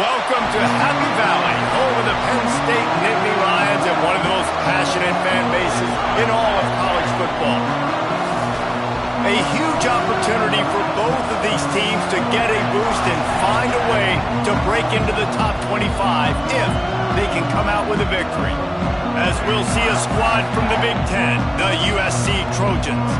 Welcome to Happy Valley, home of the Penn State Nittany Lions and one of the most passionate fan bases in all of college football. A huge opportunity for both of these teams to get a boost and find a way to break into the top 25 if they can come out with a victory. As we'll see a squad from the Big Ten, the USC Trojans,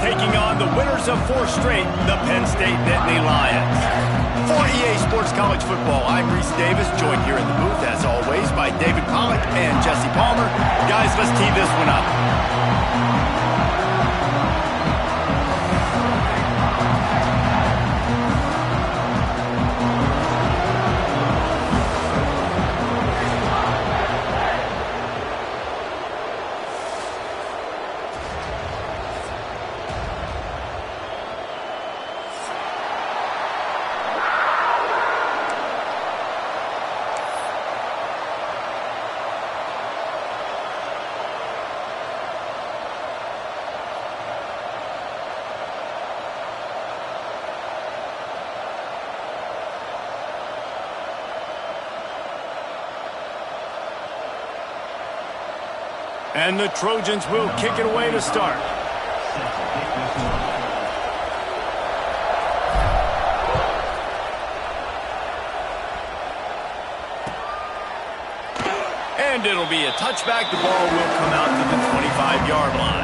taking on the winners of 4 straight, the Penn State Nittany Lions. For EA Sports College Football, I'm Reese Davis, joined here in the booth, as always, by David Pollack and Jesse Palmer. Guys, let's tee this one up. And the Trojans will kick it away to start. And it'll be a touchback. The ball will come out to the 25-yard line.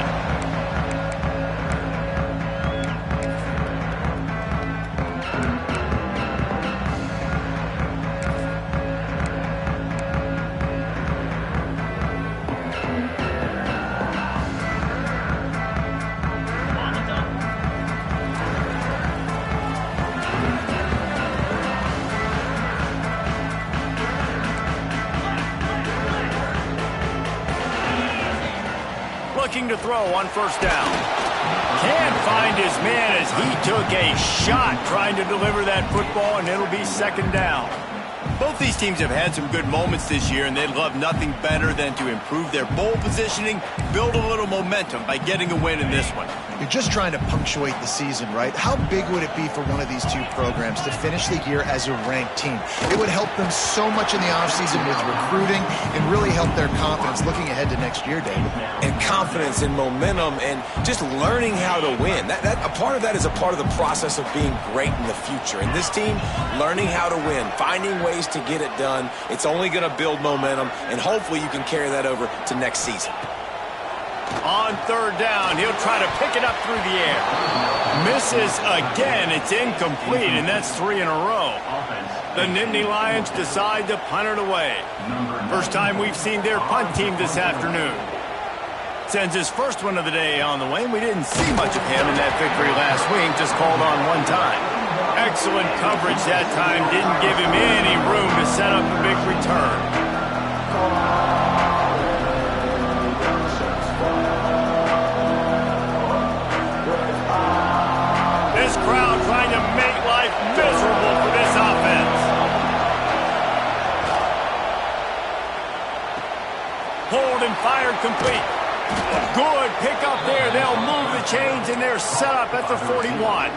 Looking to throw on first down. Can't find his man as he took a shot trying to deliver that football, and it'll be second down. Both these teams have had some good moments this year, and they'd love nothing better than to improve their bowl positioning, build a little momentum by getting a win in this one. You're just trying to punctuate the season, right? How big would it be for one of these two programs to finish the year as a ranked team? It would help them so much in the offseason with recruiting and really help their confidence looking ahead to next year, David. And confidence and momentum and just learning how to win. A part of that is a part of the process of being great in the future. And this team, learning how to win, finding ways to get it done, it's only going to build momentum, and hopefully you can carry that over to next season. On third down, he'll try to pick it up through the air. Misses again. It's incomplete, and that's 3 in a row. The Nittany Lions decide to punt it away. First time we've seen their punt team this afternoon. Sends his first one of the day on the way, and we didn't see much of him in that victory last week, just called on one time. Excellent coverage that time. Didn't give him any room to set up a big return. This crowd trying to make life miserable for this offense. Hold and fired complete. Good pickup there. They'll move the chains, and they're set up at the 41.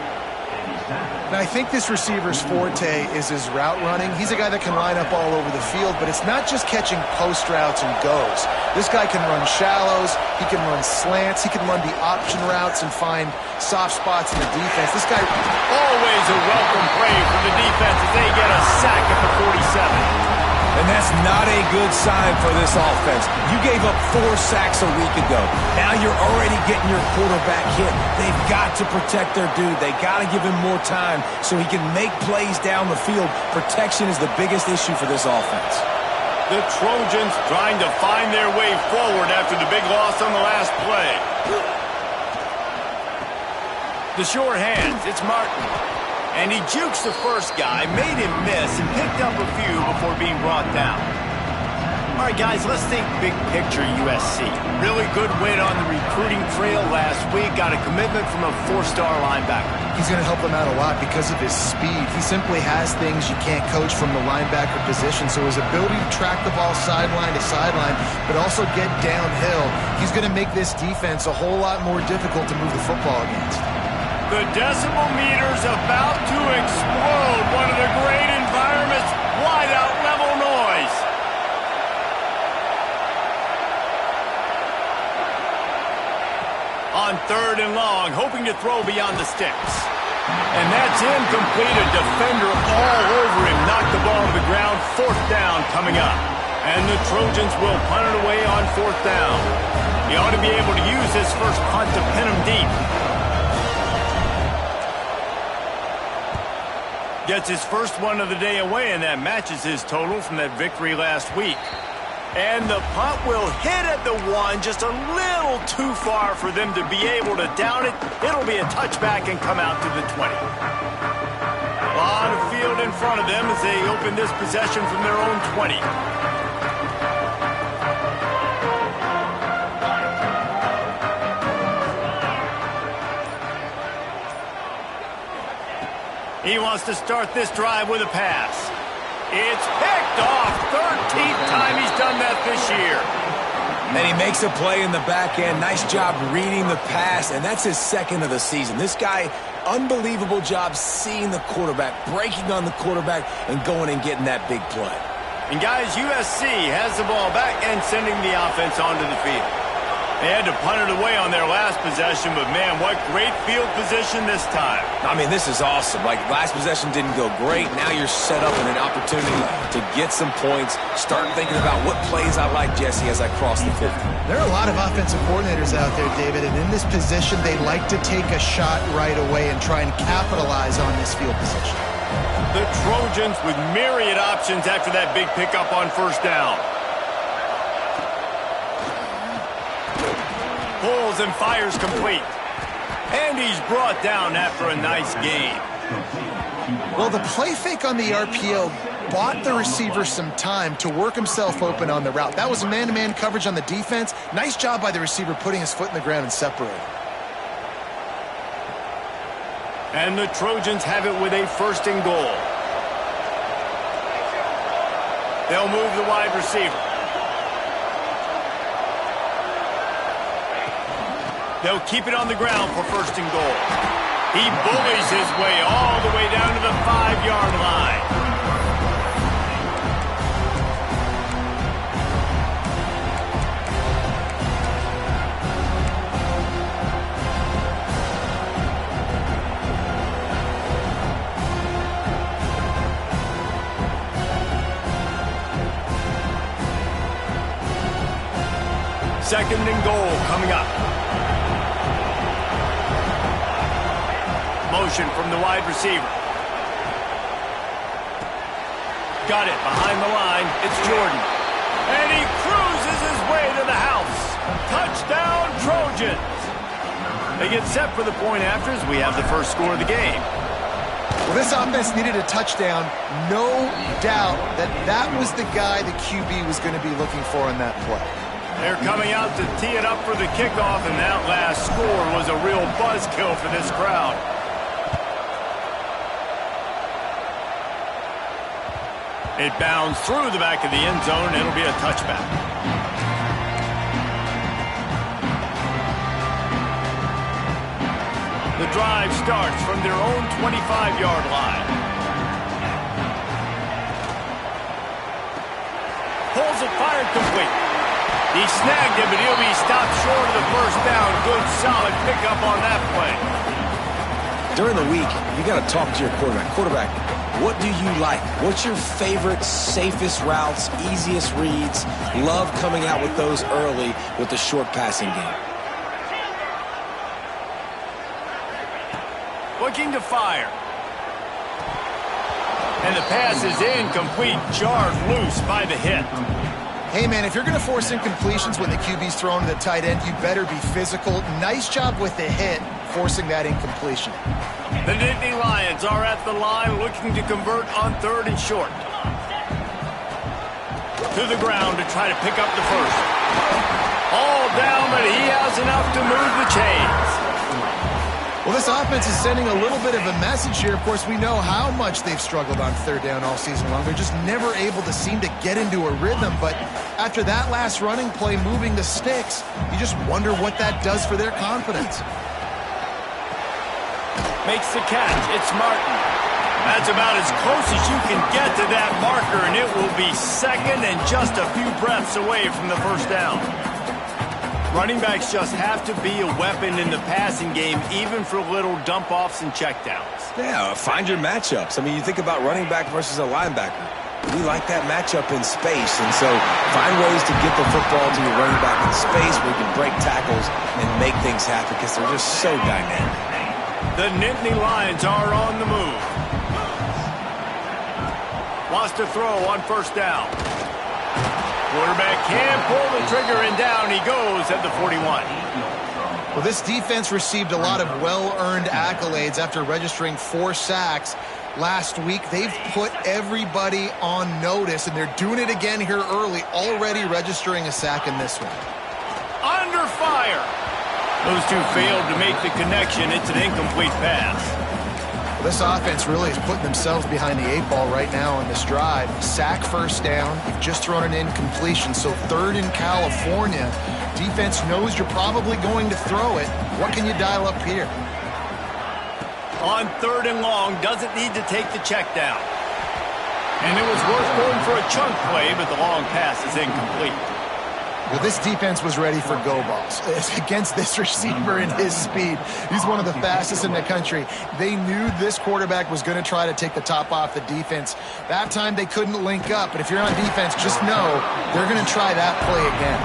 And I think this receiver's forte is his route running. He's a guy that can line up all over the field, but it's not just catching post routes and goes. This guy can run shallows, he can run slants, he can run the option routes and find soft spots in the defense. This guy... Always a welcome play for the defense as they get a sack at the 47. And that's not a good sign for this offense. You gave up 4 sacks a week ago. Now you're already getting your quarterback hit. They've got to protect their dude. They got to give him more time so he can make plays down the field. Protection is the biggest issue for this offense. The Trojans trying to find their way forward after the big loss on the last play. The short hands, it's Martin. And he jukes the first guy, made him miss, and picked up a few before being brought down. All right, guys, let's think big picture USC. Really good win on the recruiting trail last week. Got a commitment from a 4-star linebacker. He's going to help them out a lot because of his speed. He simply has things you can't coach from the linebacker position. So his ability to track the ball sideline to sideline, but also get downhill, he's going to make this defense a whole lot more difficult to move the football against. The decibel meter's about to explode. One of the great environments. Why On 3rd and long, hoping to throw beyond the sticks. And that's incomplete. A defender all over him. Knocked the ball to the ground. 4th down coming up. And the Trojans will punt it away on 4th down. He ought to be able to use his first punt to pin him deep. Gets his first one of the day away, and that matches his total from that victory last week. And the punt will hit at the 1, just a little too far for them to be able to down it. It'll be a touchback and come out to the 20. A lot of field in front of them as they open this possession from their own 20. He wants to start this drive with a pass. It's picked off. 13th time he's done that this year. And he makes a play in the back end. Nice job reading the pass, and that's his 2nd of the season. This guy, unbelievable job seeing the quarterback, breaking on the quarterback, and going and getting that big play. And guys, USC has the ball back and sending the offense onto the field. They had to punt it away on their last possession, but man, what great field position this time. I mean, this is awesome. Like, last possession didn't go great. Now you're set up in an opportunity to get some points. Start thinking about what plays I like, Jesse, as I cross the 50. There are a lot of offensive coordinators out there, David, and in this position, they like to take a shot right away and try and capitalize on this field position. The Trojans with myriad options after that big pickup on 1st down. Pulls and fires complete. And he's brought down after a nice gain. Well, the play fake on the RPO bought the receiver some time to work himself open on the route. That was a man-to-man coverage on the defense. Nice job by the receiver putting his foot in the ground and separating. And the Trojans have it with a 1st and goal. They'll move the wide receiver. They'll keep it on the ground for 1st and goal. He bullies his way all the way down to the 5-yard line. Second and goal coming up. Motion from the wide receiver. Got it behind the line. It's Jordan. And he cruises his way to the house. Touchdown, Trojans. They get set for the point after as we have the first score of the game. Well, this offense needed a touchdown. No doubt that was the guy the QB was going to be looking for on that play. They're coming out to tee it up for the kickoff, and that last score was a real buzzkill for this crowd. It bounds through the back of the end zone. It'll be a touchback. The drive starts from their own 25-yard line. Pulls it, fired complete. He snagged it, but he'll be stopped short of the 1st down. Good, solid pickup on that play. During the week, you got to talk to your quarterback. Quarterback, what do you like? What's your favorite, safest routes, easiest reads? Love coming out with those early with the short passing game. Looking to fire. And the pass is incomplete, jarred loose by the hit. Hey, man, if you're going to force incompletions when the QB's thrown to the tight end, you better be physical. Nice job with the hit, forcing that incompletion. The Nittany Lions are at the line looking to convert on 3rd and short. To the ground to try to pick up the first. All down, but he has enough to move the chains. Well, this offense is sending a little bit of a message here. Of course, we know how much they've struggled on 3rd down all season long. They're just never able to seem to get into a rhythm. But after that last running play, moving the sticks, you just wonder what that does for their confidence. Makes the catch. It's Martin. That's about as close as you can get to that marker, and it will be 2nd and just a few breaths away from the 1st down. Running backs just have to be a weapon in the passing game, even for little dump-offs and checkdowns. Yeah, find your matchups. I mean, you think about running back versus a linebacker. We like that matchup in space, and so find ways to get the football to your running back in space where you can break tackles and make things happen because they're just so dynamic. The Nittany Lions are on the move. Wants to throw on first down. Quarterback can pull the trigger, and down he goes at the 41. Well, this defense received a lot of well-earned accolades after registering 4 sacks last week. They've put everybody on notice, and they're doing it again here early, already registering a sack in this one. Under fire. Those two failed to make the connection. It's an incomplete pass. This offense really is putting themselves behind the 8 ball right now on this drive. Sack first down. You've just thrown an incompletion. So 3rd in California. Defense knows you're probably going to throw it. What can you dial up here? On 3rd and long, doesn't need to take the check down. And it was worth going for a chunk play, but the long pass is incomplete. Well, this defense was ready for go balls. Against this receiver and his speed, he's one of the fastest in the country. They knew this quarterback was going to try to take the top off the defense. That time they couldn't link up, but if you're on defense, just know they're going to try that play again.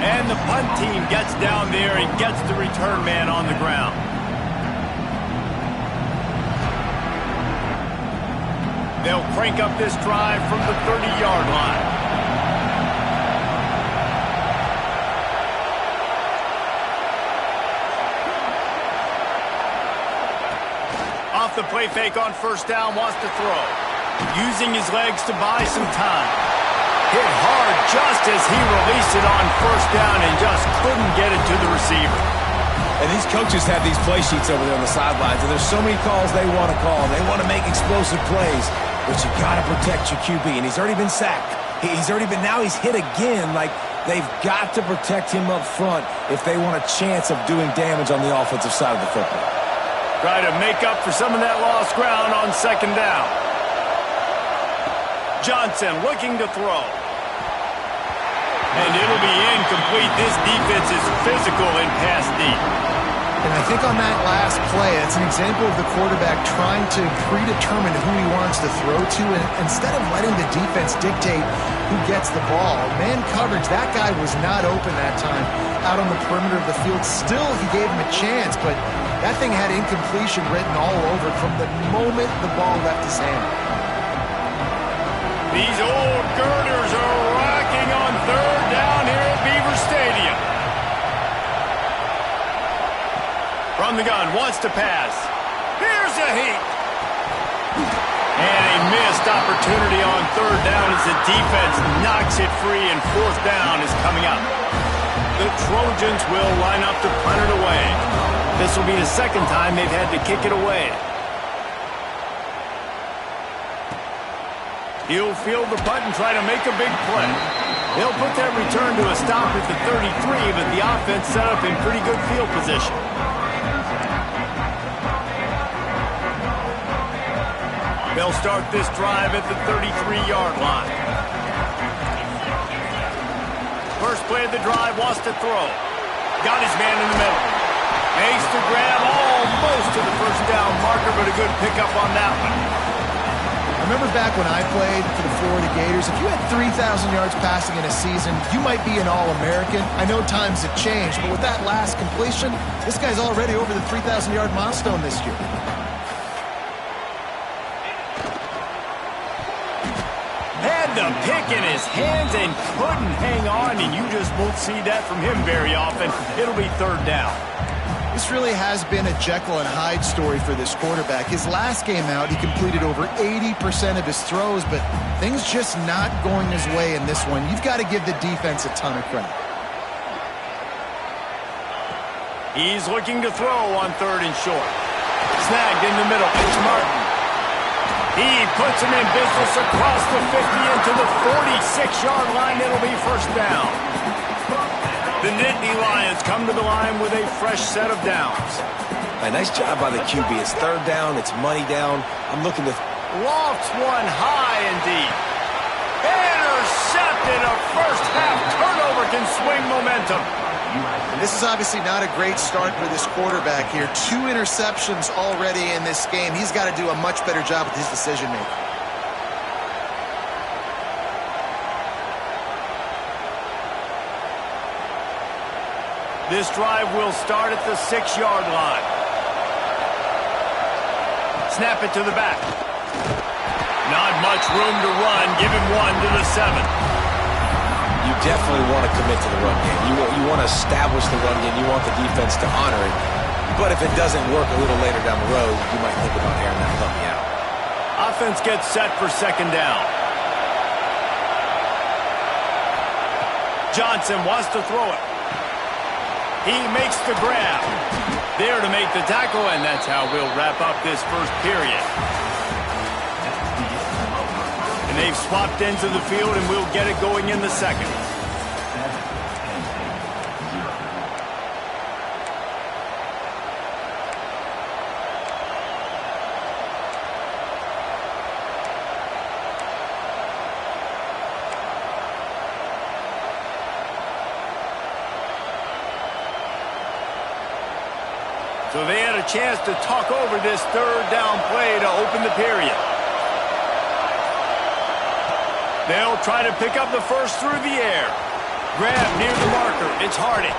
And the punt team gets down there and gets the return man on the ground. They'll crank up this drive from the 30-yard line. Off the play fake on first down, wants to throw. Using his legs to buy some time. Hit hard just as he released it on first down and just couldn't get it to the receiver. And these coaches have these play sheets over there on the sidelines, and there's so many calls they want to call. They want to make explosive plays, but you got to protect your QB, and he's already been sacked. Now he's hit again. Like, they've got to protect him up front if they want a chance of doing damage on the offensive side of the football. Try to make up for some of that lost ground on 2nd down. Johnson looking to throw. And it'll be incomplete. This defense is physical and pass deep. And I think on that last play, it's an example of the quarterback trying to predetermine who he wants to throw to, and instead of letting the defense dictate who gets the ball. Man coverage, that guy was not open that time out on the perimeter of the field. Still, he gave him a chance, but that thing had incompletion written all over it from the moment the ball left his hand. These old girders are rocking on 3rd down here at Beaver Stadium. From the gun, wants to pass. Here's a heat. And a missed opportunity on 3rd down as the defense knocks it free, and 4th down is coming up. The Trojans will line up to punt it away. This will be the 2nd time they've had to kick it away. He'll field the punt and try to make a big play. He'll put that return to a stop at the 33, but the offense set up in pretty good field position. They'll start this drive at the 33-yard line. First play of the drive, wants to throw. Got his man in the middle. Makes the grab almost to the first down marker, but a good pickup on that one. I remember back when I played for the Florida Gators, if you had 3,000 yards passing in a season, you might be an All-American. I know times have changed, but with that last completion, this guy's already over the 3,000-yard milestone this year. Had the pick in his hands and couldn't hang on, and you just won't see that from him very often. It'll be 3rd down. This really has been a Jekyll and Hyde story for this quarterback. His last game out, he completed over 80% of his throws, but things just not going his way in this one. You've got to give the defense a ton of credit. He's looking to throw on 3rd and short. Snagged in the middle. It's Martin. He puts him in business across the 50 into the 46-yard line. It'll be 1st down. The Nittany Lions come to the line with a fresh set of downs. A nice job by the QB. It's 3rd down. It's money down. I'm looking to... Lofts one high and deep. Intercepted. A first-half turnover can swing momentum. And this is obviously not a great start for this quarterback here. 2 interceptions already in this game. He's got to do a much better job with his decision-making. This drive will start at the 6-yard line. Snap it to the back. Not much room to run. Give him 1 to the 7. You definitely want to commit to the run game. You want to establish the run game. You want the defense to honor it. But if it doesn't work a little later down the road, you might think about airing that puppy out. Offense gets set for 2nd down. Johnson wants to throw it. He makes the grab. There to make the tackle, and that's how we'll wrap up this first period. And they've swapped ends of the field, and we'll get it going in the second. So they had a chance to talk over this 3rd down play to open the period. They'll try to pick up the first through the air. Grab near the marker. It's Harding.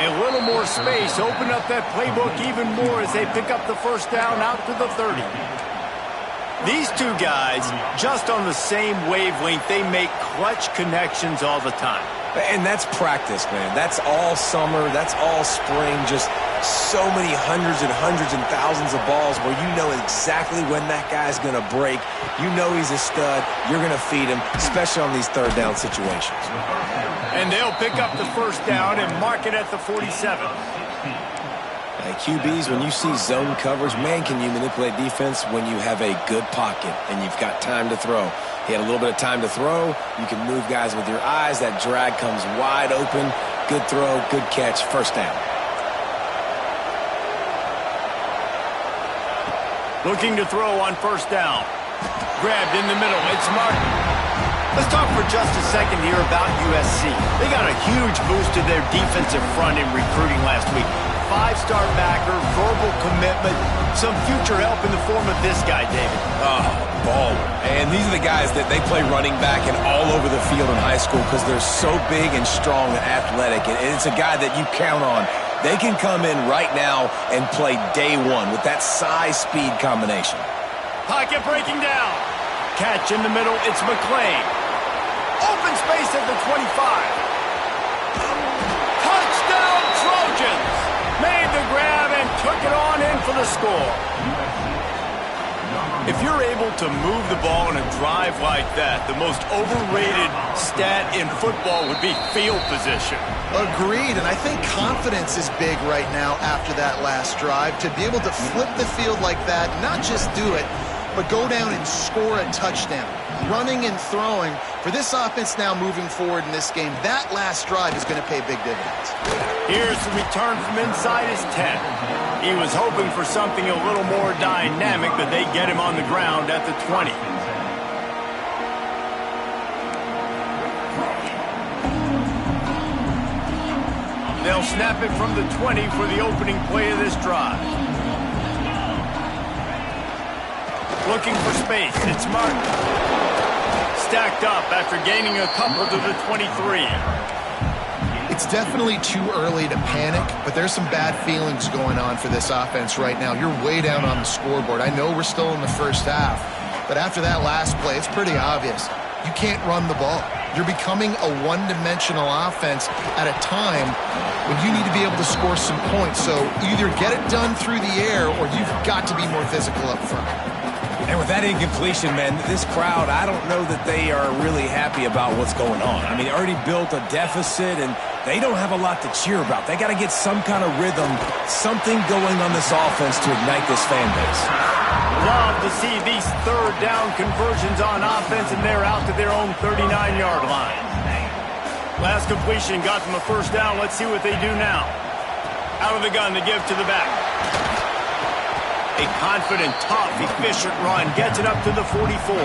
A little more space. Open up that playbook even more as they pick up the 1st down out to the 30. These two guys, just on the same wavelength, they make clutch connections all the time. And that's practice, man. That's all summer. That's all spring. Just so many hundreds and thousands of balls where you know exactly when that guy's going to break. You know he's a stud. You're going to feed him, especially on these 3rd down situations. And they'll pick up the 1st down and mark it at the 47. Hey, QBs, when you see zone coverage, man, can you manipulate defense when you have a good pocket and you've got time to throw. He had a little bit of time to throw. You can move guys with your eyes. That drag comes wide open. Good throw, good catch, 1st down. Looking to throw on 1st down. Grabbed in the middle. It's Martin. Let's talk for just a second here about USC. They got a huge boost to their defensive front in recruiting last week. 5-star backer, verbal commitment, some future help in the form of this guy, David. Oh, baller. And these are the guys that they play running back and all over the field in high school because they're so big and strong and athletic. And it's a guy that you count on. They can come in right now and play day 1 with that size-speed combination. Pocket breaking down. Catch in the middle. It's McClain. Open space at the 25. Touchdown, Trojans. Made the grab and took it on in for the score. If you're able to move the ball in a drive like that, the most overrated stat in football would be field position. Agreed, and I think confidence is big right now after that last drive. To be able to flip the field like that, not just do it, but go down and score a touchdown. Running and throwing. For this offense now moving forward in this game, that last drive is going to pay big dividends. Here's the return from inside his 10. He was hoping for something a little more dynamic, but they get him on the ground at the 20. They'll snap it from the 20 for the opening play of this drive. Looking for space. It's Martin. Stacked up after gaining a couple to the 23. It's definitely too early to panic, but there's some bad feelings going on for this offense right now. You're way down on the scoreboard. I know we're still in the 1st half, but after that last play, it's pretty obvious. You can't run the ball. You're becoming a one-dimensional offense at a time when you need to be able to score some points. So either get it done through the air or you've got to be more physical up front. And with that incompletion, man, this crowd, I don't know that they are really happy about what's going on. I mean, they already built a deficit, and they don't have a lot to cheer about. They got to get some kind of rhythm, something going on this offense to ignite this fan base. Love to see these 3rd down conversions on offense, and they're out to their own 39-yard line. Last completion got them a 1st down. Let's see what they do now. Out of the gun to give to the back. A confident, tough, efficient run gets it up to the 44.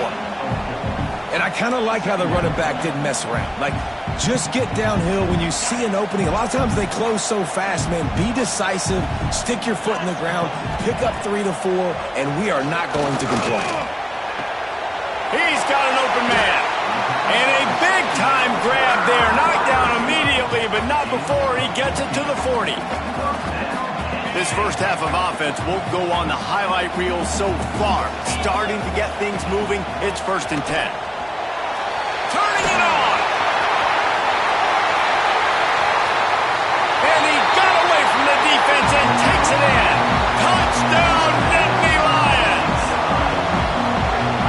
And I kind of like how the running back didn't mess around. Like, Just get downhill when you see an opening. A lot of times they close so fast, man. Be decisive, stick your foot in the ground, pick up 3 to 4, and we are not going to complain. He's got an open man. And a big-time grab there. Knocked down immediately, but not before he gets it to the 40. This first half of offense won't go on the highlight reel so far. Starting to get things moving. It's 1st and 10. Turning it on. And he got away from the defense and takes it in. Touchdown, Nittany Lions.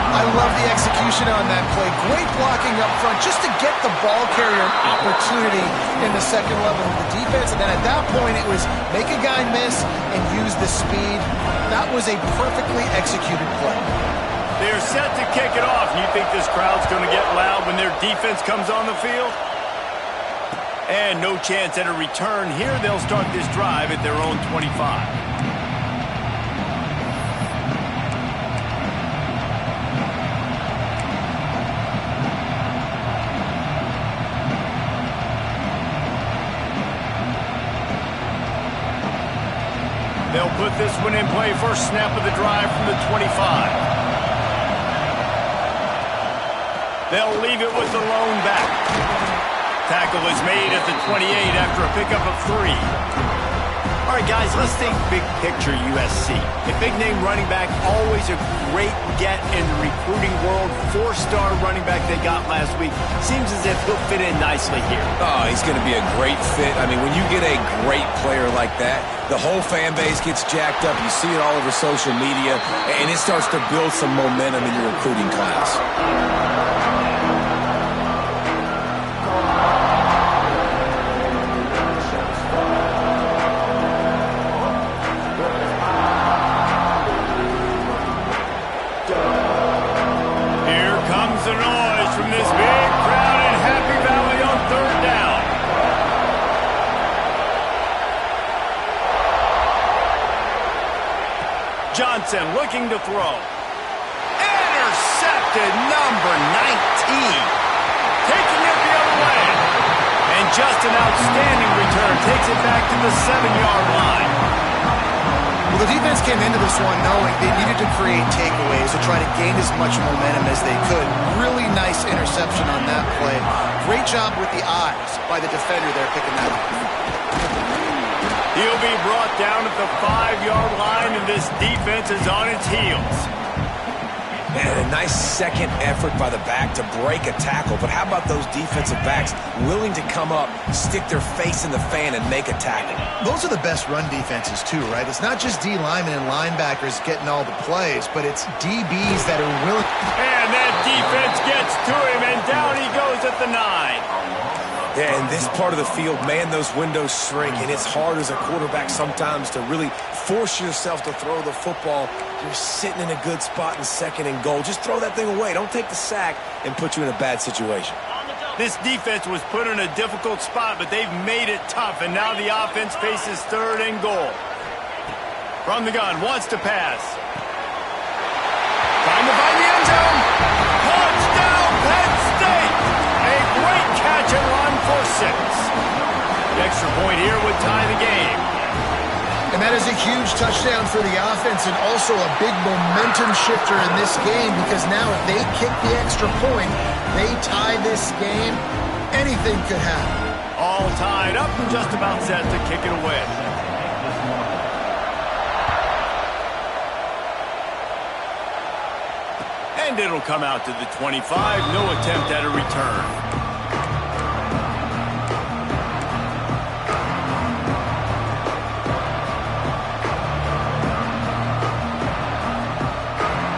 I love the execution on that play. Great blocking up front just to get the ball carrier an opportunity in the second level of the defense. And then at that point, it was make a guy miss and use the speed. That was a perfectly executed play. They're set to kick it off. You think this crowd's going to get loud when their defense comes on the field? And no chance at a return here. They'll start this drive at their own 25. They'll put this one in play. First snap of the drive from the 25. They'll leave it with the lone back. Tackle is made at the 28 after a pickup of 3. All right, guys, let's think big picture USC. A big-name running back, always a great get in the recruiting world. 4-star running back they got last week. Seems as if he'll fit in nicely here. Oh, he's going to be a great fit. I mean, when you get a great player like that, the whole fan base gets jacked up. You see it all over social media, and it starts to build some momentum in your recruiting class. The noise from this big crowd in Happy Valley on 3rd down. Johnson looking to throw. Intercepted, number 19. Taking it the other way. And just an outstanding return. Takes it back to the 7-yard line. Well, the defense came into this one knowing they needed to create takeaways to try to gain as much momentum as they could. Really nice interception on that play. Great job with the eyes by the defender there picking that up. He'll be brought down at the 5-yard line, and this defense is on its heels. And a nice second effort by the back to break a tackle. But how about those defensive backs willing to come up, stick their face in the fan, and make a tackle? Those are the best run defenses, too, right? It's not just D linemen and linebackers getting all the plays, but it's DBs that are willing. And that defense gets to him, and down he goes at the 9. Yeah, in this part of the field, man, those windows shrink, and it's hard as a quarterback sometimes to really force yourself to throw the football. You're sitting in a good spot in 2nd and goal. Just throw that thing away. Don't take the sack and put you in a bad situation. This defense was put in a difficult spot, but they've made it tough, and now the offense faces 3rd and goal. From the gun, wants to pass. Trying to find the end zone. Touchdown, Penn State! A great catch and run for 6. The extra point here would tie the game. And that is a huge touchdown for the offense and also a big momentum shifter in this game because now if they kick the extra point, they tie this game, anything could happen. All tied up and just about set to kick it away. And it'll come out to the 25. No attempt at a return.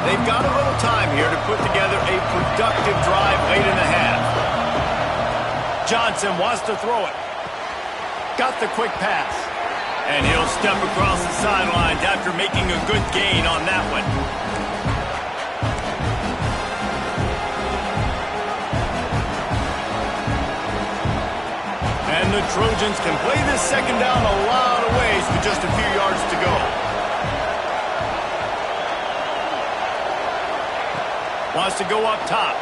They've got a little time here to put together a productive drive late in the half. Johnson wants to throw it. Got the quick pass. And he'll step across the sidelines after making a good gain on that one. And the Trojans can play this second down a lot of ways with just a few yards to go. Wants to go up top.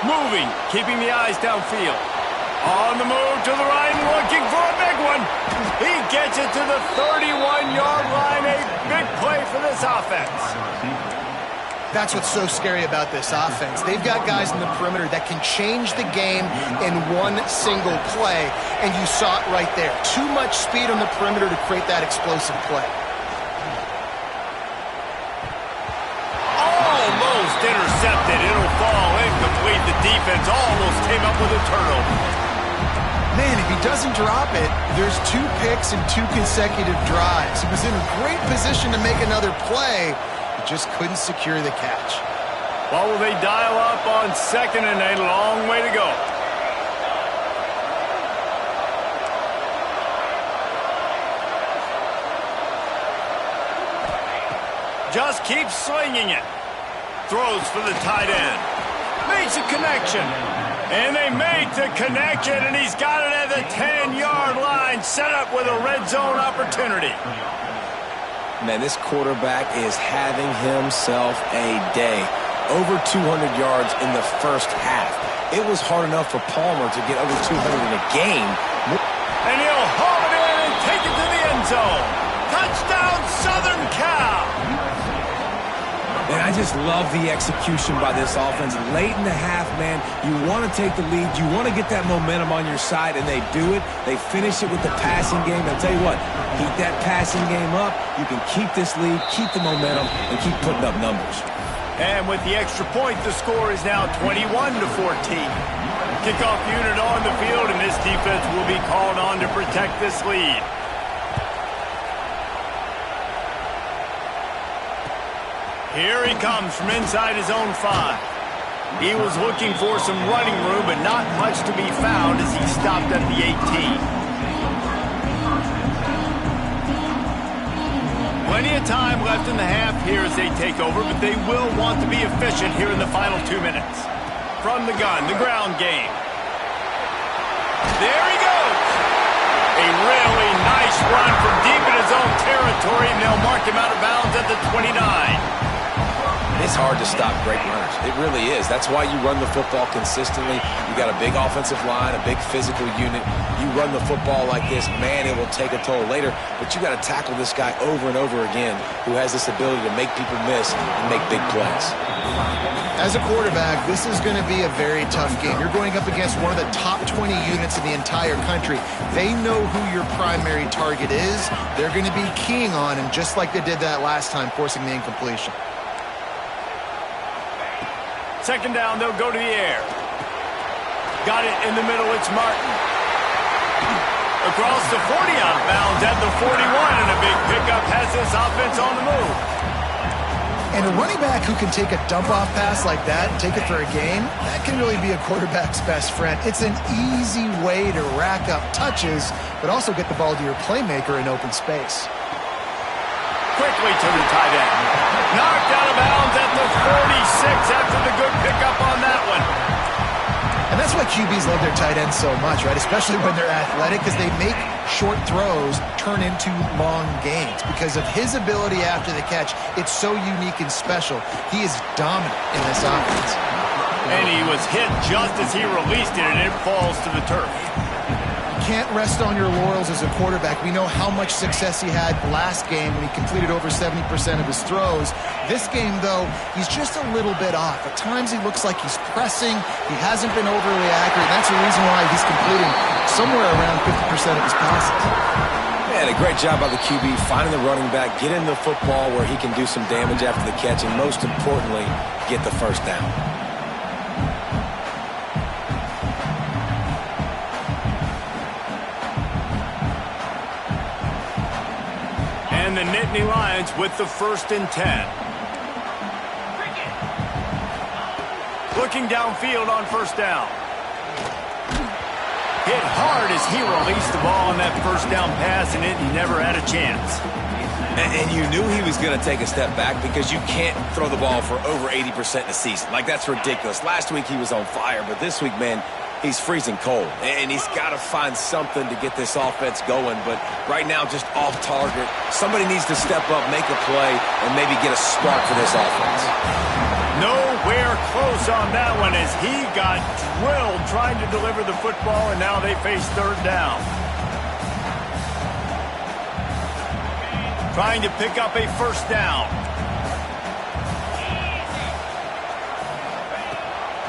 Moving, keeping the eyes downfield. On the move to the right, looking for a big one. He gets it to the 31-yard line. A big play for this offense. That's what's so scary about this offense. They've got guys in the perimeter that can change the game in one single play, and you saw it right there. Too much speed on the perimeter to create that explosive play. Almost intercepted. It'll fall incomplete. The defense almost came up with a turnover. Man, if he doesn't drop it, there's 2 picks and 2 consecutive drives. He was in a great position to make another play. Just couldn't secure the catch. Well, will they dial up on second and a long way to go? Just keeps swinging it. Throws for the tight end. Makes a connection. And they make the connection, and he's got it at the 10-yard line, set up with a red zone opportunity. Man, this quarterback is having himself a day. Over 200 yards in the first half. It was hard enough for Palmer to get over 200 in a game. And he'll haul it in and take it to the end zone. Touchdown, Southern Cal. And I just love the execution by this offense. Late in the half, man, you want to take the lead. You want to get that momentum on your side, and they do it. They finish it with the passing game. I'll tell you what, keep that passing game up. You can keep this lead, keep the momentum, and keep putting up numbers. And with the extra point, the score is now 21-14. Kickoff unit on the field, and this defense will be called on to protect this lead. Here he comes from inside his own 5. He was looking for some running room, but not much to be found as he stopped at the 18. Plenty of time left in the half here as they take over, but they will want to be efficient here in the final 2 minutes. From the gun, the ground game. There he goes. A really nice run from deep in his own territory, and they'll mark him out of bounds at the 29. It's hard to stop great runners. It really is. That's why you run the football consistently. You got a big offensive line, a big physical unit. You run the football like this, man, it will take a toll later. But you got to tackle this guy over and over again who has this ability to make people miss and make big plays. As a quarterback, this is going to be a very tough game. You're going up against one of the top 20 units in the entire country. They know who your primary target is. They're going to be keying on him just like they did that last time, forcing the incompletion. Second down, they'll go to the air. Got it in the middle, it's Martin. Across the 40, out of bounds at the 41, and a big pickup has this offense on the move. And a running back who can take a dump-off pass like that and take it for a gain, that can really be a quarterback's best friend. It's an easy way to rack up touches, but also get the ball to your playmaker in open space. Quickly to the tight end. Knocked out of bounds at the 46 after the good pickup on that one. And that's why QBs love their tight ends so much, right? Especially when they're athletic, because they make short throws turn into long gains. Because of his ability after the catch, it's so unique and special. He is dominant in this offense. And he was hit just as he released it, and it falls to the turf. Can't rest on your laurels as a quarterback. We know how much success he had last game when he completed over 70% of his throws. This game, though, he's just a little bit off. At times he looks like he's pressing. He hasn't been overly accurate. That's the reason why he's completing somewhere around 50% of his passes. Man, a great job by the QB finding the running back, getting the football where he can do some damage after the catch, and most importantly, get the first down. And the Nittany Lions with the 1st and 10. Looking downfield on 1st down. Hit hard as he released the ball on that 1st down pass, and it never had a chance. And you knew he was going to take a step back because you can't throw the ball for over 80% in a season. Like, that's ridiculous. Last week he was on fire, but this week, man, he's freezing cold. And he's got to find something to get this offense going. But right now, just off target. Somebody needs to step up, make a play, and maybe get a spark for this offense. Nowhere close on that one as he got drilled trying to deliver the football, and now they face third down. Trying to pick up a first down.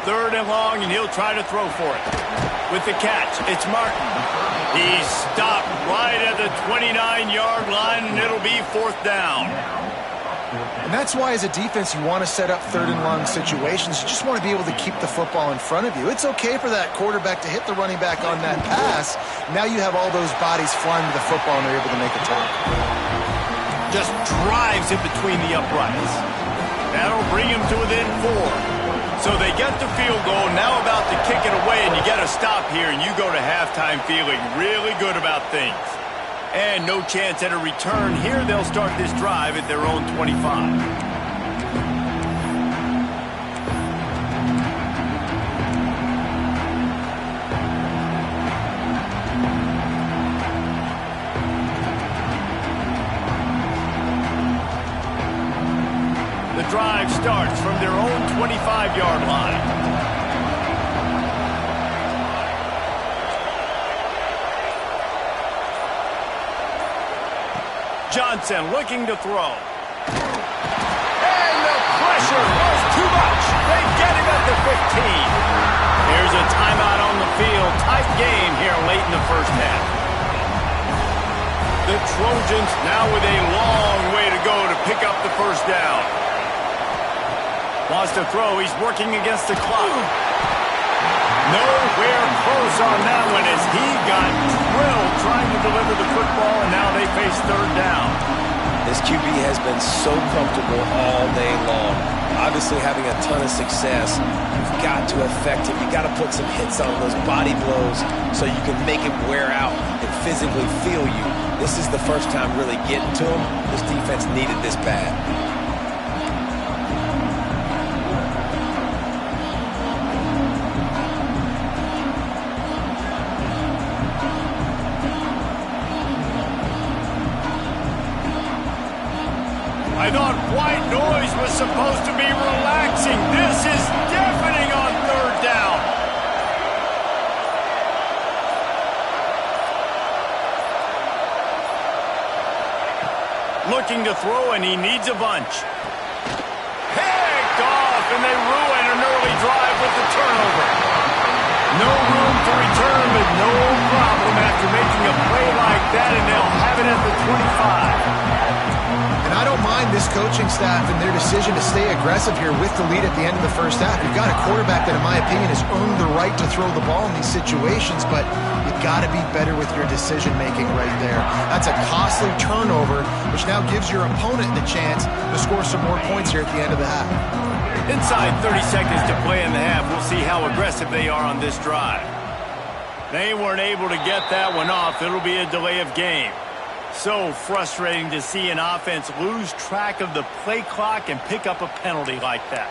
Third and long, and he'll try to throw for it. With the catch, it's Martin. He's stopped right at the 29-yard line, and it'll be fourth down. And that's why, as a defense, you want to set up third and long situations. You just want to be able to keep the football in front of you. It's okay for that quarterback to hit the running back on that pass. Now you have all those bodies flying to the football, and they're able to make a tackle. Just drives it between the uprights. That'll bring him to within 4. So they get the field goal, now about to kick it away, and you get a stop here, and you go to halftime feeling really good about things. And no chance at a return. Here they'll start this drive at their own 25. The drive starts from their own 25-yard line. Johnson looking to throw. And the pressure was too much. They get him at the 15. Here's a timeout on the field. Tight game here late in the first half. The Trojans now with a long way to go to pick up the first down. Wants to throw. He's working against the clock. Nowhere close on that one as he got drilled trying to deliver the football, and now they face third down. This QB has been so comfortable all day long. Obviously having a ton of success. You've got to affect him. You've got to put some hits on those body blows so you can make him wear out and physically feel you. This is the first time really getting to him. This defense needed this bad. I thought white noise was supposed to be relaxing. This is deafening on third down. Looking to throw, and he needs a bunch. Picked off, and they ruin an early drive with the turnover. No room to return, but no problem after making a play like that, and they'll have it at the 25. And I don't mind this coaching staff and their decision to stay aggressive here with the lead at the end of the first half. You've got a quarterback that, in my opinion, has earned the right to throw the ball in these situations, but you've got to be better with your decision-making right there. That's a costly turnover, which now gives your opponent the chance to score some more points here at the end of the half. Inside 30 seconds to play in the half. We'll see how aggressive they are on this drive. They weren't able to get that one off. It'll be a delay of game. So frustrating to see an offense lose track of the play clock and pick up a penalty like that.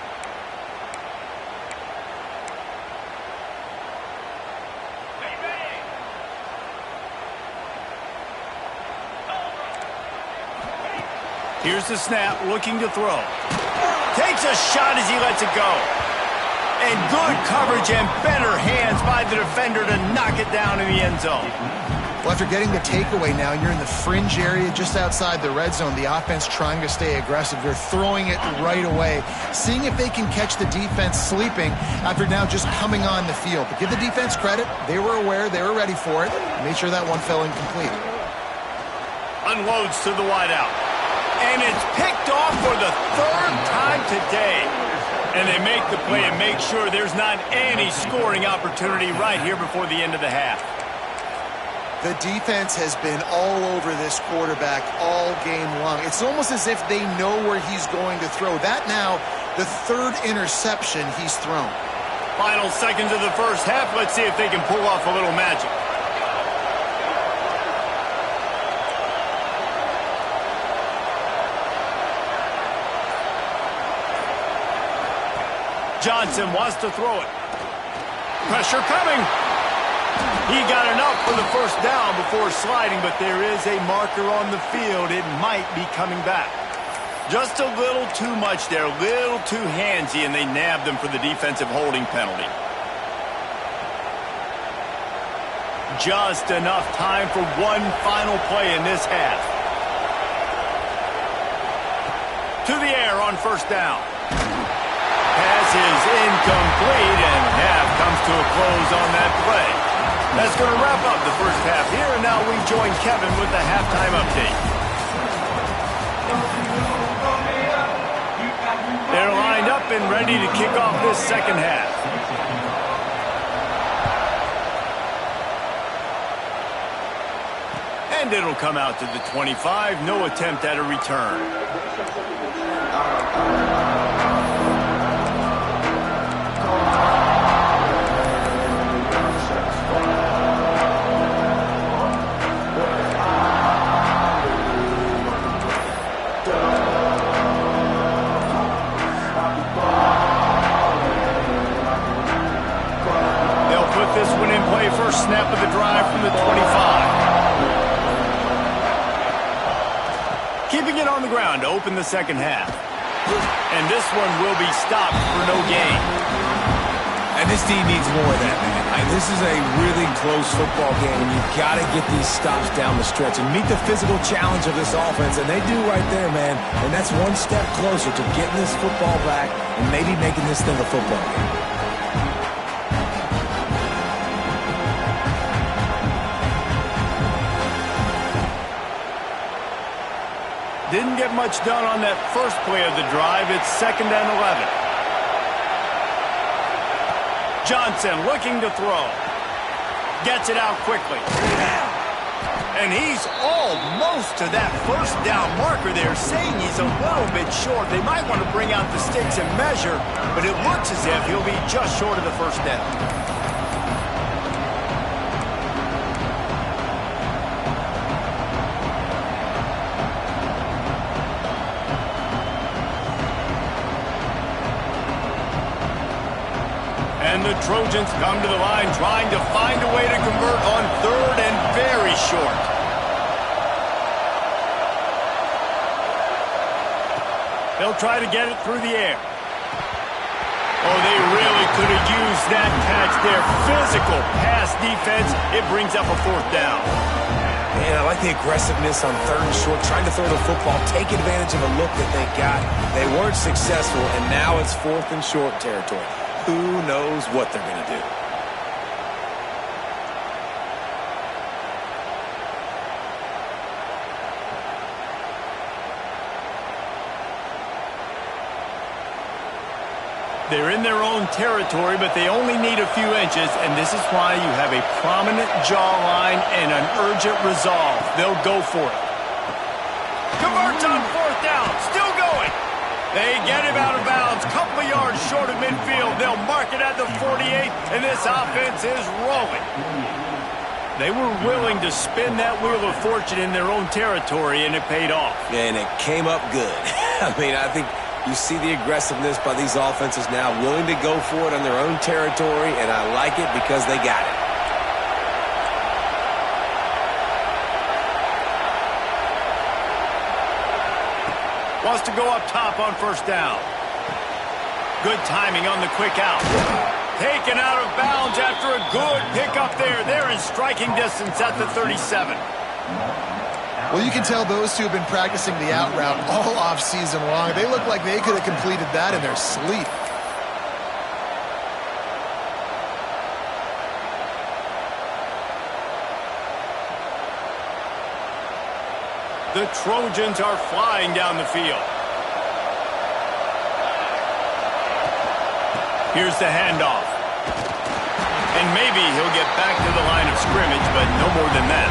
Here's the snap, looking to throw. Takes a shot as he lets it go. And good coverage and better hands by the defender to knock it down in the end zone. Well, after getting the takeaway now, and you're in the fringe area just outside the red zone, the offense trying to stay aggressive. They're throwing it right away, seeing if they can catch the defense sleeping after now just coming on the field. But give the defense credit. They were aware. They were ready for it. Made sure that one fell incomplete. Unloads to the wideout. And it's picked off for the third time today. And they make the play and make sure there's not any scoring opportunity right here before the end of the half. The defense has been all over this quarterback all game long. It's almost as if they know where he's going to throw. That now, the third interception he's thrown. Final seconds of the first half. Let's see if they can pull off a little magic. Johnson wants to throw it. Pressure coming. He got enough for the first down before sliding, but there is a marker on the field. It might be coming back. Just a little too much there, a little too handsy, and they nabbed them for the defensive holding penalty. Just enough time for one final play in this half. To the air on first down. Pass is incomplete, and half comes to a close on that play. That's going to wrap up the first half here, and now we join Kevin with the halftime update. They're lined up and ready to kick off this second half. And it'll come out to the 25. No attempt at a return. They'll put this one in play first snap of the drive from the 25. Keeping it on the ground to open the second half. And this one will be stopped for no gain. And this team needs more of that, man. This is a really close football game, and you've got to get these stops down the stretch and meet the physical challenge of this offense, and they do right there, man. And that's one step closer to getting this football back and maybe making this thing a football game. Didn't get much done on that first play of the drive. It's 2nd and 11. Johnson looking to throw. Gets it out quickly. And he's almost to that first down marker there, saying he's a little bit short. They might want to bring out the sticks and measure, but it looks as if he'll be just short of the first down. And the Trojans come to the line trying to find a way to convert on 3rd and very short. They'll try to get it through the air. Oh, they really could have used that catch there. Physical pass defense. It brings up a 4th down. Man, I like the aggressiveness on 3rd and short, trying to throw the football, take advantage of a look that they got. They weren't successful, and now it's 4th and short territory. Who knows what they're going to do? They're in their own territory, but they only need a few inches, and this is why you have a prominent jawline and an urgent resolve. They'll go for it. Converts on 4th down. Still going. They get him out of bounds, couple of yards short of midfield. They'll mark it at the 48, and this offense is rolling. They were willing to spin that wheel of fortune in their own territory, and it paid off. And it came up good. I mean, I think you see the aggressiveness by these offenses now, willing to go for it on their own territory, and I like it because they got it. Wants to go up top on 1st down. Good timing on the quick out. Taken out of bounds after a good pickup there. They're in striking distance at the 37. Well, you can tell those two have been practicing the out route all off season long. They look like they could have completed that in their sleep. The Trojans are flying down the field. Here's the handoff. And maybe he'll get back to the line of scrimmage, but no more than that.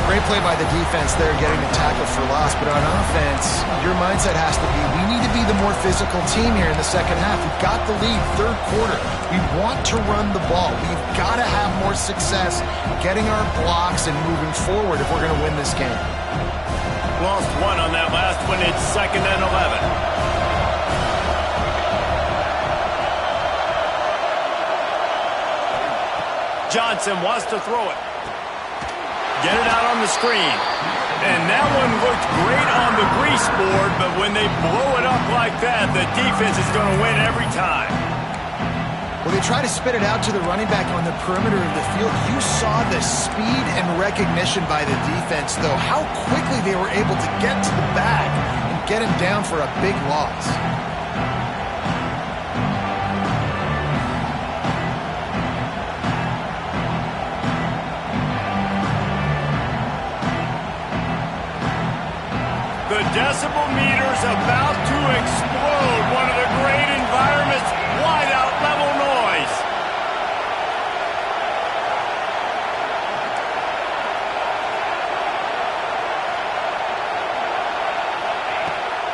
Great play by the defense there, getting the tackle for loss. But on offense, your mindset has to be, we need to be the more physical team here in the second half. We've got the lead, 3rd quarter. We want to run the ball. We've got to have more success getting our blocks and moving forward if we're going to win this game. Lost one on that last one. It's 2nd and 11. Johnson wants to throw it. Get it out on the screen. And that one looked great on the grease board, but when they blow it up like that, the defense is going to win every time. Well, they try to spit it out to the running back on the perimeter of the field. You saw the speed and recognition by the defense, though. How quickly they were able to get to the back and get him down for a big loss. The decibel meter's about to explode. One of the great environments, wide-out level noise.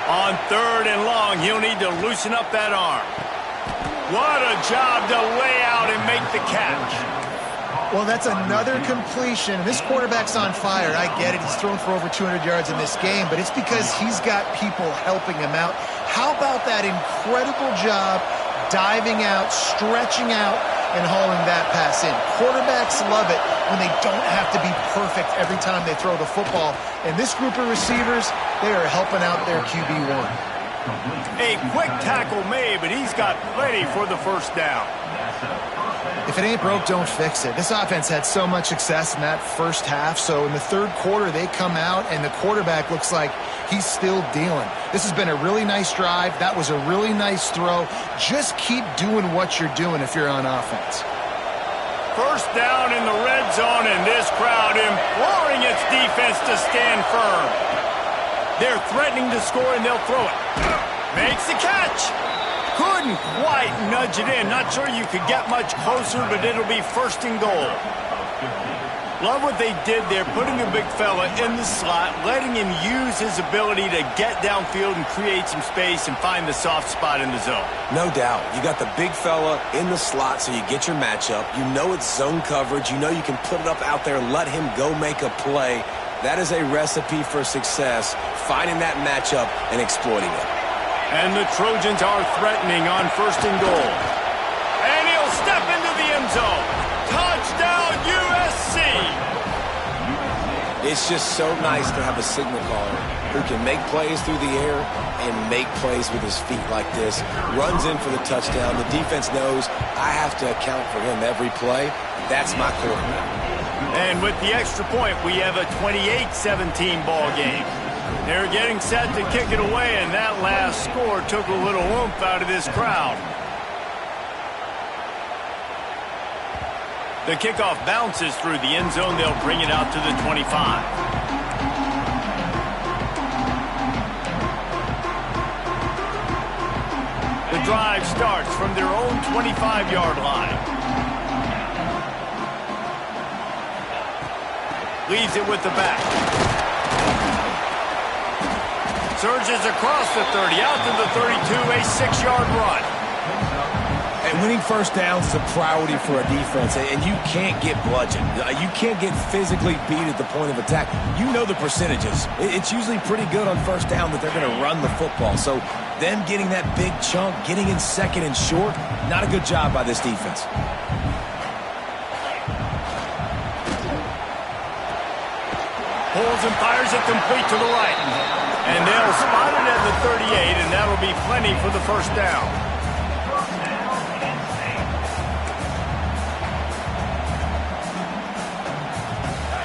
On 3rd and long, he'll need to loosen up that arm. What a job to lay out and make the catch. Well, that's another completion. This quarterback's on fire. I get it. He's thrown for over 200 yards in this game, but it's because he's got people helping him out. How about that incredible job diving out, stretching out, and hauling that pass in? Quarterbacks love it when they don't have to be perfect every time they throw the football. And this group of receivers, they are helping out their QB1. A quick tackle made, but he's got plenty for the first down. If it ain't broke, don't fix it. This offense had so much success in that first half, so in the third quarter they come out and the quarterback looks like he's still dealing. This has been a really nice drive. That was a really nice throw. Just keep doing what you're doing if you're on offense. First down in the red zone, and this crowd imploring its defense to stand firm. They're threatening to score, and they'll throw it. Makes the catch. Couldn't quite nudge it in. Not sure you could get much closer, but it'll be 1st and goal. Love what they did there, putting the big fella in the slot, letting him use his ability to get downfield and create some space and find the soft spot in the zone. No doubt. You got the big fella in the slot so you get your matchup. You know it's zone coverage. You know you can put it up out there and let him go make a play. That is a recipe for success, finding that matchup and exploiting it. And the Trojans are threatening on 1st and goal. And he'll step into the end zone. Touchdown, USC! It's just so nice to have a signal caller who can make plays through the air and make plays with his feet like this. Runs in for the touchdown. The defense knows I have to account for him every play. That's my quarterback. And with the extra point, we have a 28-17 ball game. They're getting set to kick it away, and that last score took a little oomph out of this crowd. The kickoff bounces through the end zone. They'll bring it out to the 25. The drive starts from their own 25-yard line. Leaves it with the back. Surges across the 30, out to the 32, a 6-yard run. And winning first downs is a priority for a defense, and you can't get bludgeoned. You can't get physically beat at the point of attack. You know the percentages. It's usually pretty good on first down that they're going to run the football. So them getting that big chunk, getting in 2nd and short, not a good job by this defense. Pulls and fires it complete to the right. And they'll spot it at the 38, and that'll be plenty for the first down.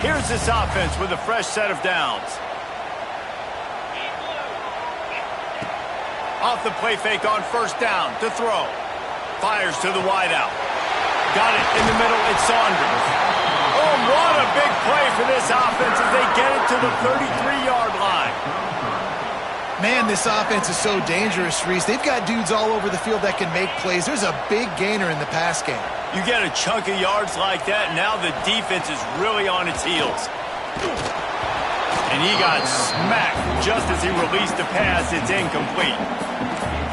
Here's this offense with a fresh set of downs. Off the play fake on first down to throw. Fires to the wideout. Got it in the middle. It's Saunders. Oh, what a big play for this offense as they get it to the 33-yard line. Man, this offense is so dangerous, Reese. They've got dudes all over the field that can make plays. There's a big gainer in the pass game. You get a chunk of yards like that, now the defense is really on its heels. And he got smacked just as he released the pass. It's incomplete.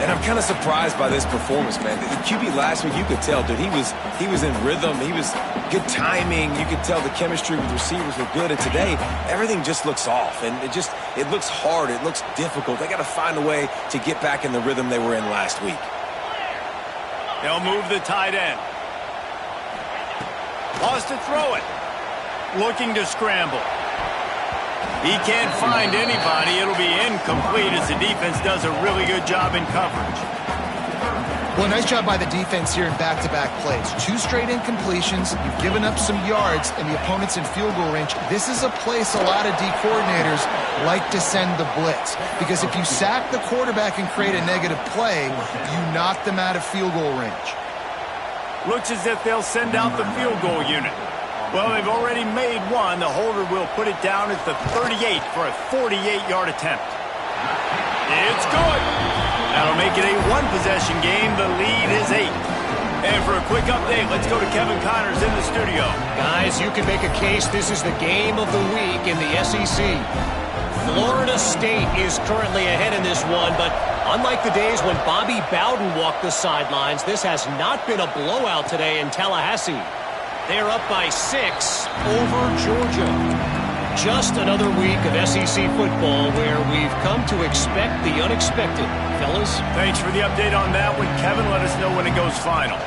And I'm kind of surprised by this performance, man. The QB last week, you could tell, dude, he was in rhythm. He was good timing. You could tell the chemistry with receivers were good. And today, everything just looks off. And it looks hard. It looks difficult. They got to find a way to get back in the rhythm they were in last week. They'll move the tight end. Wants to throw it. Looking to scramble. He can't find anybody. It'll be incomplete as the defense does a really good job in coverage. Well, nice job by the defense here in back-to-back plays. 2 straight incompletions. You've given up some yards, and the opponent's in field goal range. This is a place a lot of D coordinators like to send the blitz, because if you sack the quarterback and create a negative play, you knock them out of field goal range. Looks as if they'll send out the field goal unit. Well, they've already made one. The holder will put it down at the 38 for a 48-yard attempt. It's good. That'll make it a 1-possession game. The lead is 8. And for a quick update, let's go to Kevin Connors in the studio. Guys, you can make a case this is the game of the week in the SEC. Florida State is currently ahead in this one, but unlike the days when Bobby Bowden walked the sidelines, this has not been a blowout today in Tallahassee. They're up by 6 over Georgia. Just another week of SEC football where we've come to expect the unexpected. Fellas? Thanks for the update on that one. Kevin, let us know when it goes final.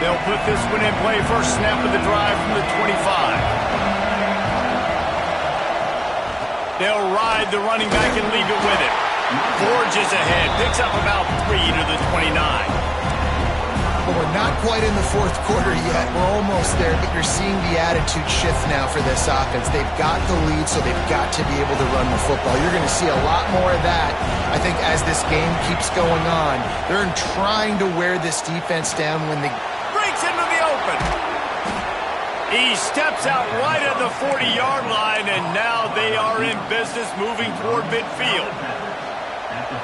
They'll put this one in play. First snap of the drive from the 25. They'll ride the running back and leave it with him. Forges ahead. Picks up about 3 to the 29. But we're not quite in the fourth quarter yet. We're almost there, but you're seeing the attitude shift now for this offense. They've got the lead, so they've got to be able to run the football. You're going to see a lot more of that, I think, as this game keeps going on. They're trying to wear this defense down when they... Breaks into the open. He steps out right at the 40-yard line, and now they are in business moving toward midfield.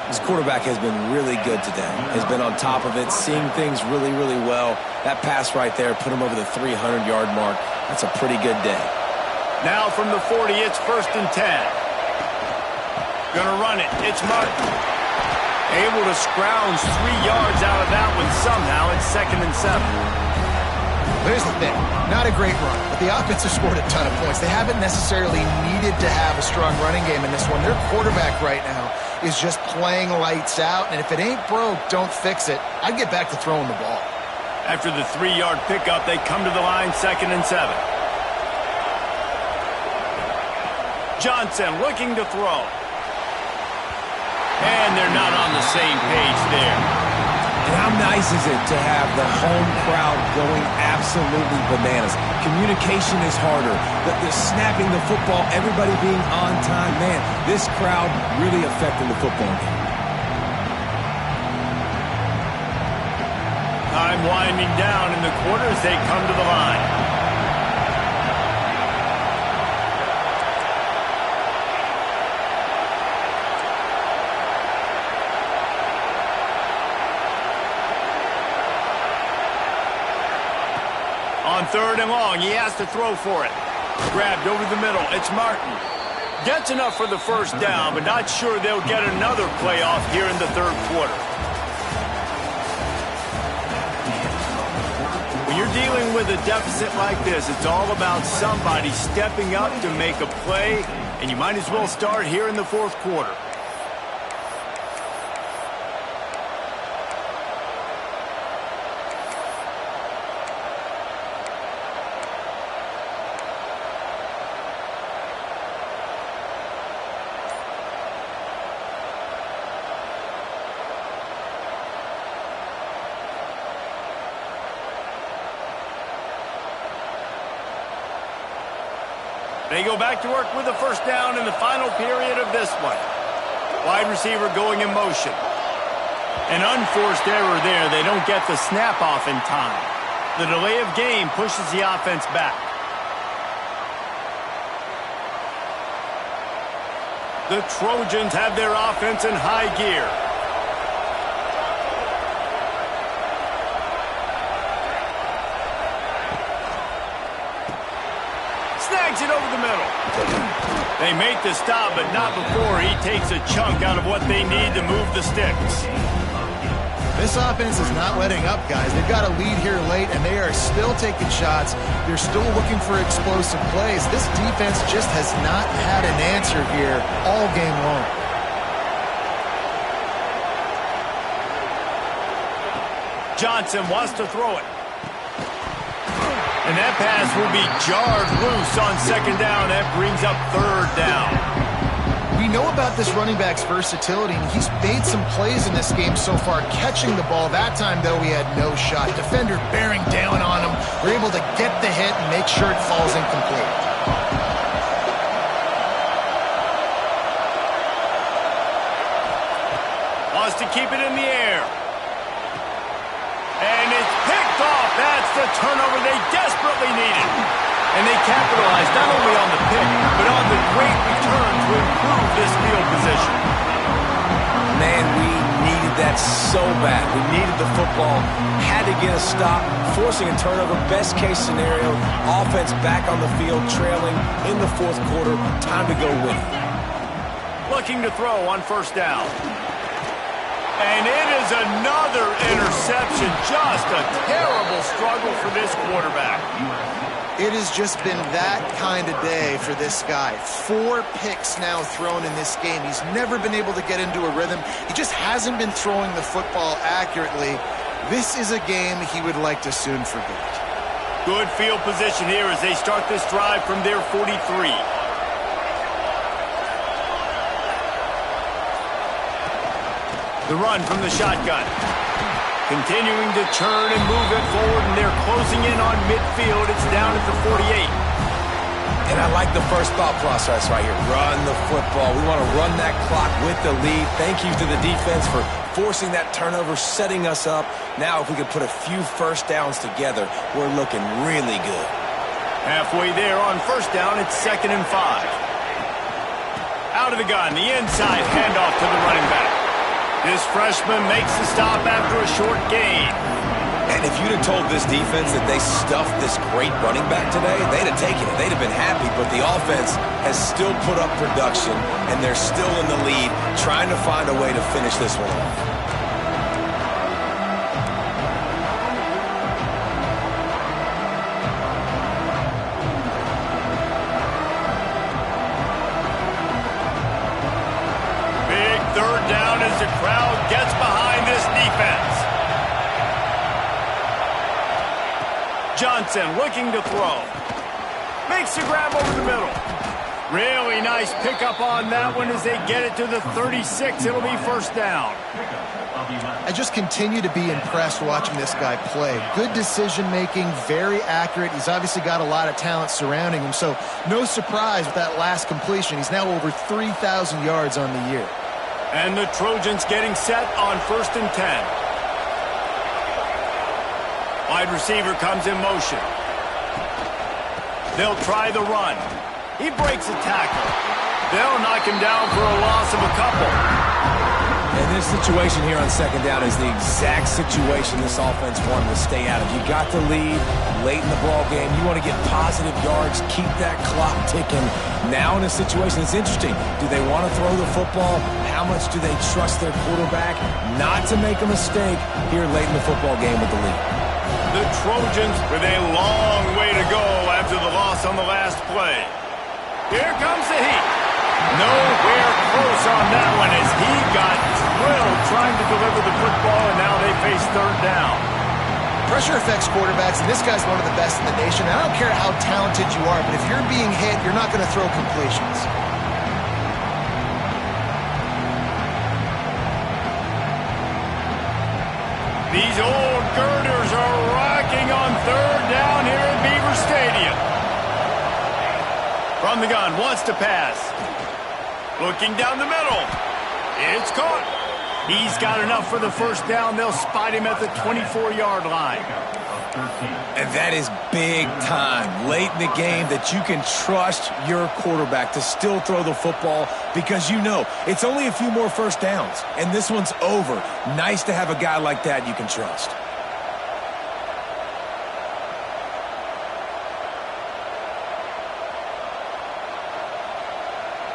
This quarterback has been really good today. Has been on top of it, seeing things really, really well. That pass right there put him over the 300-yard mark. That's a pretty good day. Now from the 40, it's 1st and 10. Gonna run it. It's Martin. Able to scrounge 3 yards out of that one somehow. It's 2nd and 7. Here's the thing. Not a great run, but the offense has scored a ton of points. They haven't necessarily needed to have a strong running game in this one. Their quarterback right now is just playing lights out, and if it ain't broke, don't fix it. I'd get back to throwing the ball. After the 3-yard pickup, they come to the line, 2nd and 7. Johnson looking to throw. And they're not on the same page there. And how nice is it to have the home crowd going absolutely bananas? Communication is harder. The snapping the football, everybody being on time. Man, this crowd really affecting the football game. Time winding down in the quarter as they come to the line. On 3rd and long, he has to throw for it. Grabbed over the middle. It's Martin. Gets enough for the first down, but not sure they'll get another playoff here in the 3rd quarter. When you're dealing with a deficit like this, it's all about somebody stepping up to make a play, and you might as well start here in the 4th quarter. They go back to work with the first down in the final period of this one. Wide receiver going in motion. An unforced error there. They don't get the snap off in time. The delay of game pushes the offense back. The Trojans have their offense in high gear. Snags it over the middle. They make the stop, but not before he takes a chunk out of what they need to move the sticks. This offense is not letting up, guys. They've got a lead here late, and they are still taking shots. They're still looking for explosive plays. This defense just has not had an answer here all game long. Johnson wants to throw it. And that pass will be jarred loose on second down. That brings up third down. We know about this running back's versatility, and he's made some plays in this game so far, catching the ball. That time, though, he had no shot. Defender bearing down on him. We're able to get the hit and make sure it falls incomplete. Wants to keep it in the air. And it's picked off. That's the turnover they desperately needed. And they capitalized not only on the pick, but on the great return to improve this field position. Man, we needed that so bad. We needed the football, had to get a stop, forcing a turnover. Best case scenario, offense back on the field, trailing in the fourth quarter. Time to go win. Looking to throw on first down. And it is another interception. Just a terrible struggle for this quarterback. It has just been that kind of day for this guy. 4 picks now thrown in this game. He's never been able to get into a rhythm. He just hasn't been throwing the football accurately. This is a game he would like to soon forget. Good field position here as they start this drive from their 43. The run from the shotgun. Continuing to turn and move it forward, and they're closing in on midfield. It's down at the 48. And I like the first thought process right here. Run the football. We want to run that clock with the lead. Thank you to the defense for forcing that turnover, setting us up. Now if we could put a few first downs together, we're looking really good. Halfway there on first down, it's 2nd and 5. Out of the gun, the inside handoff to the running back. This freshman makes the stop after a short gain. And if you'd have told this defense that they stuffed this great running back today, they'd have taken it. They'd have been happy, but the offense has still put up production, and they're still in the lead, trying to find a way to finish this one off. Third down as the crowd gets behind this defense. Johnson looking to throw. Makes the grab over the middle. Really nice pickup on that one as they get it to the 36. It'll be first down. I just continue to be impressed watching this guy play. Good decision-making, very accurate. He's obviously got a lot of talent surrounding him, so no surprise with that last completion. He's now over 3,000 yards on the year. And the Trojans getting set on 1st and 10. Wide receiver comes in motion. They'll try the run. He breaks a tackle. They'll knock him down for a loss of a couple. And this situation here on second down is the exact situation this offense wanted to stay out of. You got the lead late in the ball game. You want to get positive yards, keep that clock ticking. Now in a situation that's interesting, do they want to throw the football? How much do they trust their quarterback not to make a mistake here late in the football game with the lead? The Trojans with a long way to go after the loss on the last play. Here comes the heat. Nowhere close on that one as he got drilled trying to deliver the football, and now they face third down. Pressure affects quarterbacks, and this guy's one of the best in the nation. I don't care how talented you are, but if you're being hit, you're not going to throw completions. These old girders are rocking on third down here at Beaver Stadium. From the gun, wants to pass. Looking down the middle. It's caught. He's got enough for the first down. They'll spot him at the 24-yard line. And that is big time late in the game that you can trust your quarterback to still throw the football because you know it's only a few more first downs, and this one's over. Nice to have a guy like that you can trust.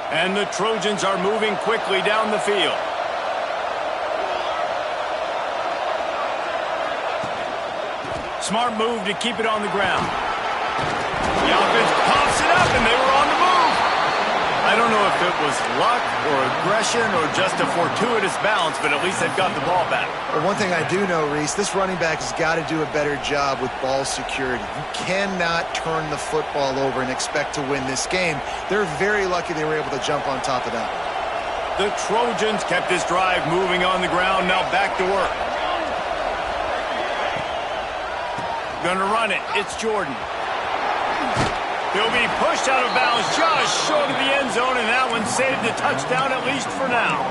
And the Trojans are moving quickly down the field. Smart move to keep it on the ground. The offense pops it up, and they were on the move. I don't know if it was luck or aggression or just a fortuitous bounce, but at least they've got the ball back. Well, one thing I do know, Reese, this running back has got to do a better job with ball security. You cannot turn the football over and expect to win this game. They're very lucky they were able to jump on top of that. The Trojans kept this drive moving on the ground. Now back to work. Gonna run it. It's Jordan. He'll be pushed out of bounds just short of the end zone, and that one saved the touchdown, at least for now.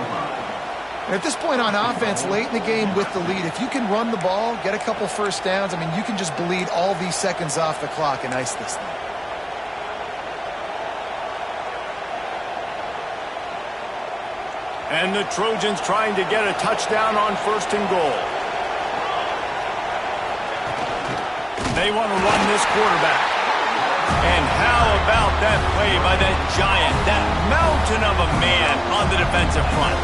And at this point on offense, late in the game with the lead, if you can run the ball, get a couple first downs, I mean, you can just bleed all these seconds off the clock and ice this thing. And the Trojans trying to get a touchdown on 1st and goal. They want to run this quarterback. And how about that play by that giant, that mountain of a man on the defensive front?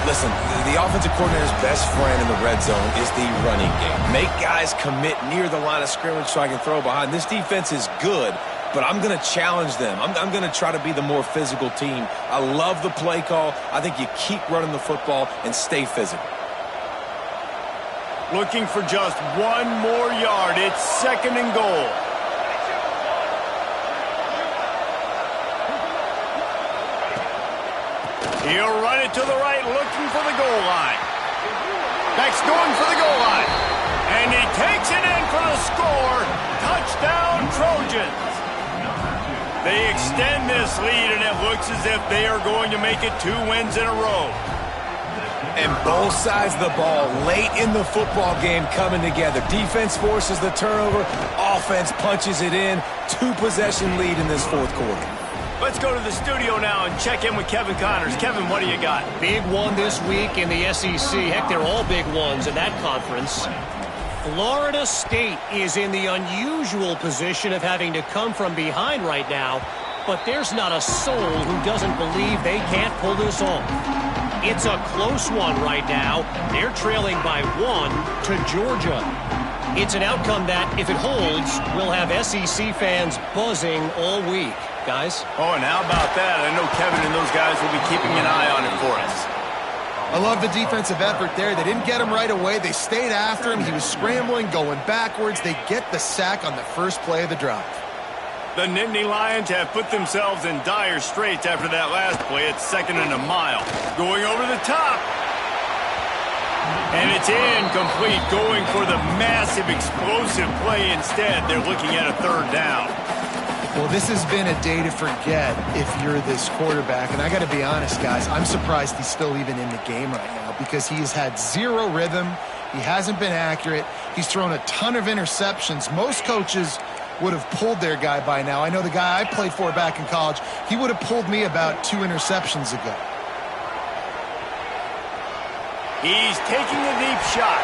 Listen, the offensive coordinator's best friend in the red zone is the running game. Make guys commit near the line of scrimmage so I can throw behind. This defense is good, but I'm going to challenge them. I'm going to try to be the more physical team. I love the play call. I think you keep running the football and stay physical. Looking for just one more yard. It's 2nd and goal. He'll run it to the right, looking for the goal line. Back's going for the goal line. And he takes it in for the score. Touchdown, Trojans. They extend this lead, and it looks as if they are going to make it 2 wins in a row. And both sides of the ball late in the football game coming together. Defense forces the turnover. Offense punches it in. 2-possession lead in this 4th quarter. Let's go to the studio now and check in with Kevin Connors. Kevin, what do you got? Big one this week in the SEC. Heck, they're all big ones in that conference. Florida State is in the unusual position of having to come from behind right now, but there's not a soul who doesn't believe they can't pull this off. It's a close one right now. They're trailing by 1 to Georgia. It's an outcome that, if it holds, will have SEC fans buzzing all week. Guys? Oh, and how about that? I know Kevin and those guys will be keeping an eye on it for us. I love the defensive effort there. They didn't get him right away. They stayed after him. He was scrambling, going backwards. They get the sack on the first play of the drive. The Nittany Lions have put themselves in dire straits after that last play. It's 2nd and a mile. Going over the top. And it's incomplete. Going for the massive, explosive play instead. They're looking at a 3rd down. Well, this has been a day to forget if you're this quarterback. And I got to be honest, guys, I'm surprised he's still even in the game right now because he has had 0 rhythm. He hasn't been accurate. He's thrown a ton of interceptions. Most coaches would have pulled their guy by now. I know the guy I played for back in college, he would have pulled me about 2 interceptions ago. He's taking a deep shot.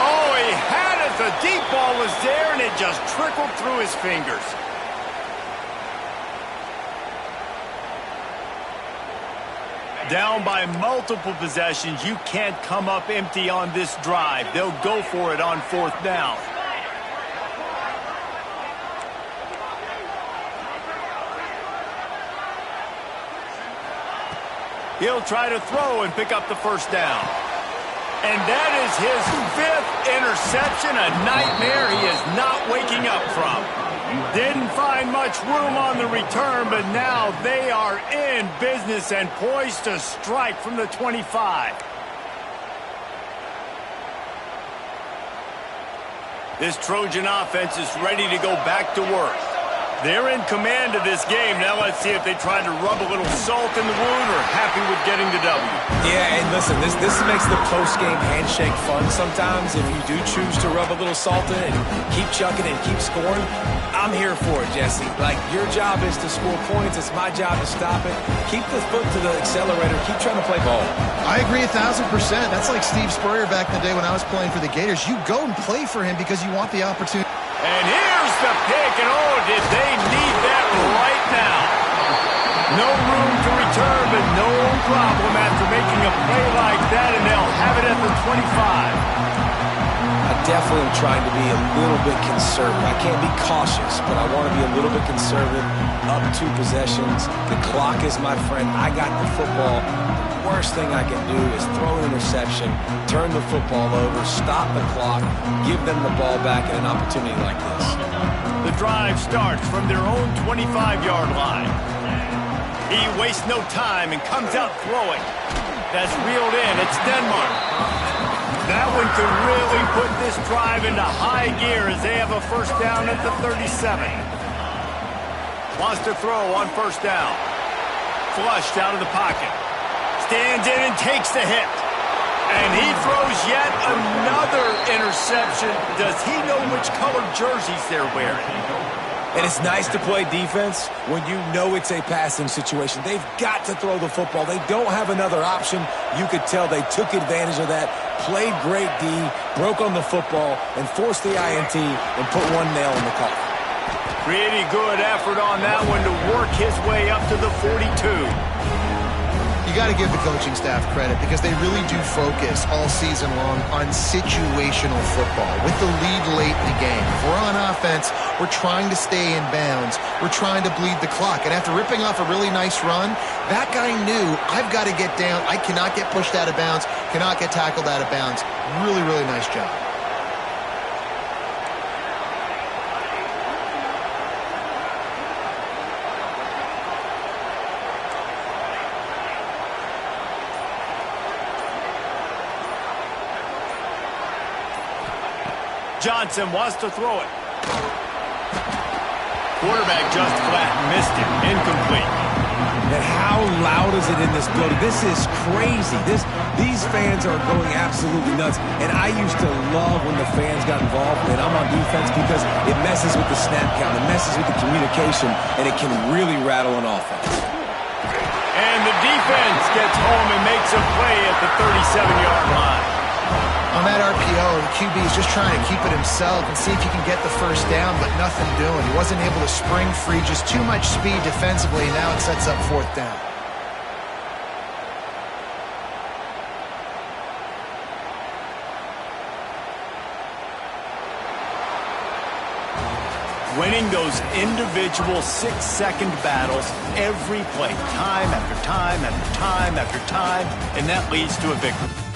Oh, he had it. The deep ball was there, and it just trickled through his fingers. Down by multiple possessions. You can't come up empty on this drive. They'll go for it on 4th down. He'll try to throw and pick up the 1st down. And that is his 5th interception, a nightmare he is not waking up from. Didn't find much room on the return, but now they are in business and poised to strike from the 25. This Trojan offense is ready to go back to work. They're in command of this game. Now let's see if they try to rub a little salt in the wound or happy with getting the W. Yeah, and listen, this makes the post-game handshake fun sometimes. If you do choose to rub a little salt in it and keep chucking and keep scoring, I'm here for it, Jesse. Like, your job is to score points. It's my job to stop it. Keep the foot to the accelerator. Keep trying to play ball. I agree 1,000%. That's like Steve Spurrier back in the day when I was playing for the Gators. You go and play for him because you want the opportunity. And here's the pick, and oh, did they need that right now. No room to return, but no problem after making a play like that, and they'll have it at the 25. I definitely am trying to be a little bit conservative. I can't be cautious, but I want to be a little bit conservative. Up 2 possessions. The clock is my friend. I got the football. The worst thing I can do is throw an interception, turn the football over, stop the clock, give them the ball back at an opportunity like this. The drive starts from their own 25-yard line. He wastes no time and comes out throwing. That's reeled in. It's Denmark. That one could really put this drive into high gear as they have a first down at the 37. Wants to throw on first down. Flushed out of the pocket. Stands in and takes the hit. And he throws yet another interception. Does he know which colored jerseys they're wearing? And it's nice to play defense when you know it's a passing situation. They've got to throw the football. They don't have another option. You could tell they took advantage of that, played great D, broke on the football, and forced the INT and put one nail in the coffin. Pretty good effort on that one to work his way up to the 42. You got to give the coaching staff credit because they really do focus all season long on situational football with the lead late in the game. If we're on offense, we're trying to stay in bounds. We're trying to bleed the clock. And after ripping off a really nice run, that guy knew, I've got to get down. I cannot get pushed out of bounds, cannot get tackled out of bounds. Really, really nice job. Johnson wants to throw it. Quarterback just flat missed it. Incomplete. And how loud is it in this building? This is crazy. These fans are going absolutely nuts. And I used to love when the fans got involved, and I'm on defense because it messes with the snap count. It messes with the communication, and it can really rattle an offense. And the defense gets home and makes a play at the 37-yard line. On that RPO, the QB is just trying to keep it himself and see if he can get the first down, but nothing doing. He wasn't able to spring free, just too much speed defensively. Now it sets up 4th down. Winning those individual 6-second battles every play, time after time after time after time, and that leads to a victory.